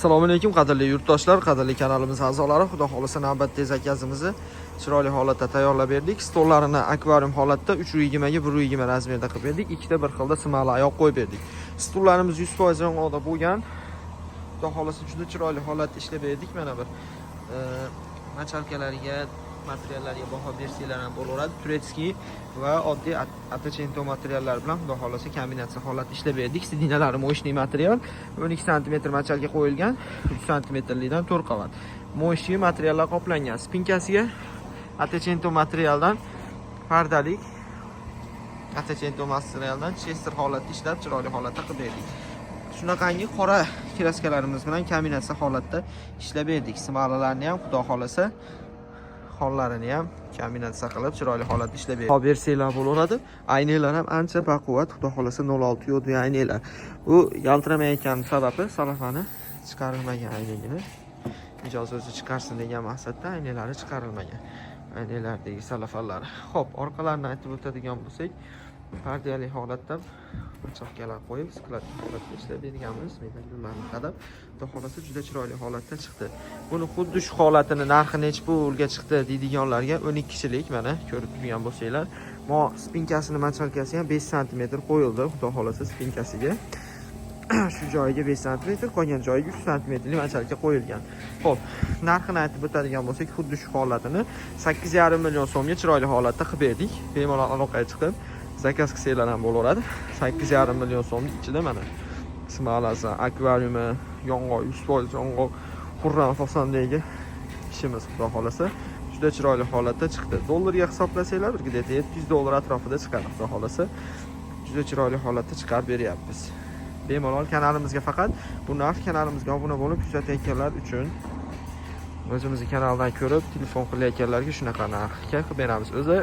Assalomu alaykum qadrli yurtdoshlar, qadrli kanalimiz a'zolari. Xudo xolisa navbatdagi zakazimizni chiroyli holatda tayyorlab berdik. Stollarini akvarium holatda 320 ga 120 razmerda qilib berdik. Ikkita bir xilda simali oyoq qo'yib berdik. Stullarimiz 100% yong'oqda bo'lgan. Xudo xolisa juda chiroyli holatda ishlab berdik. Mana bir machalkalariga, materiallarga baho bersanglar ham bo'laveradi. Turetskiy va oddiy atachento materiallar bilan xudo xolisa kombinatsiya holatda ishlab berdik. Sidinalari mo'shli material, 12 sm machalga qo'yilgan, 3 sm-likdan 4 qavat. Mo'shli materiallar qoplangan. Spinkasiga atachento materialdan pardalik atachento materialdan chester holatda ishlab chiroyli holatda qilib berdik. Shunaqangi qora kraskalarimiz bilan kombinatsiya holatda ishlab berdik. Simalalarni ham xudo xolisa xollarini ham kombinatsiya qilib chiroyli holatda ishlab berdik. Bersanglar bo'laveradi. Aynalar ham ancha baquvvat, xudo xolisa 06 yodli aynalar. Bu yaltiramayotgan sababi salafani chiqarilmagan aynagini ijozasiz chiqarsin degan maqsadda aynalari chiqarilmagan. Aynalardagi salafanlar. Xo'p, orqalarini aytib o'tadigan bo'lsak, pardali holatda chaqkalar qo'yib, sklat holatda ishlab berganmiz. Medallarni qadab, xudo xolisa juda chiroyli holatda chiqdi. Buni xuddi shu holatini narxi necha pulga chiqdi deydiganlarga 12 kishilik mana ko'rib turgan bo'lsanglar, spinkasini machalkasi ham 5 sm qo'yildi, xudo xolisa spinkasiga. Shu joyiga 5 sm, qolgan joyiga 3 sm machalka qo'yilgan. Xo'p, narxini aytib o'tadigan bo'lsak, xuddi shu holatini 8,5 million so'mga chiroyli holatda qilib berdik. Bemalol aloqaga chiqib zakaz qilsanglar ham bo'laveradi. 8,5 million so'mning ichida mana smalasi, akvariumi, yong'oq, 100% yong'oq, qurran fasondagi ishimiz xudo xolisa juda chiroyli holatda chiqdi. Dollarga hisoblasanglar, где-то $700 atrofida chiqadi xudo xolisa. Juda chiroyli holatda chiqarib beryapmiz. Bemalol kanalimizga faqat bu narx kanalimizga obuna bo'lib kuzatayotganlar uchun o'zimizning kanaldan ko'rib telefon qilayotganlarga shunaqa narxga qilib beramiz. O'zi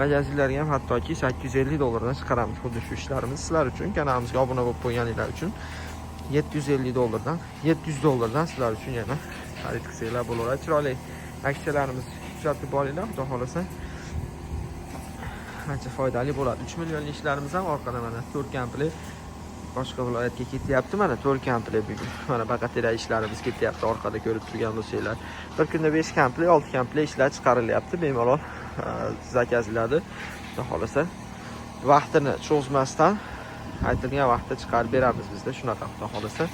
magazинlarga ham hattoki $850 dan chiqaramiz. Xuddi shu ishlarimiz sizlar uchun, kanalimizga obuna bo'lib qo'yganinglar uchun $750 dan sizlar uchun yana xarid qilsanglar bo'laveradi. Chiroyli aksiyalarimiz kuzatib boringlar, xudo xolisa ancha foydali bo'ladi. 3 millionlik ishlarimiz ham orqada mana 4 komplet boshqa viloyatga ketyapti. Mana 4 komplet bugun. Mana baqatera ishlarimiz ketyapti orqada ko'rib turgan bo'lsanglar. Bir kunda 5 komplet, 6 komplet ishlar chiqarilyapti. Bemalol zakazladi. Xudo xolisa vaqtini cho'zmasdan aytilgan vaqtda chiqarib beramiz bizda. Shunaqa xudo xolisa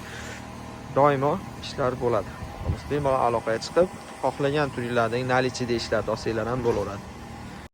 doimo ishlar bo'ladi. Xolos bemalol aloqaga chiqib, xohlagan turinglardagi nalichida ishlarni olsanglar ham bo'laveradi.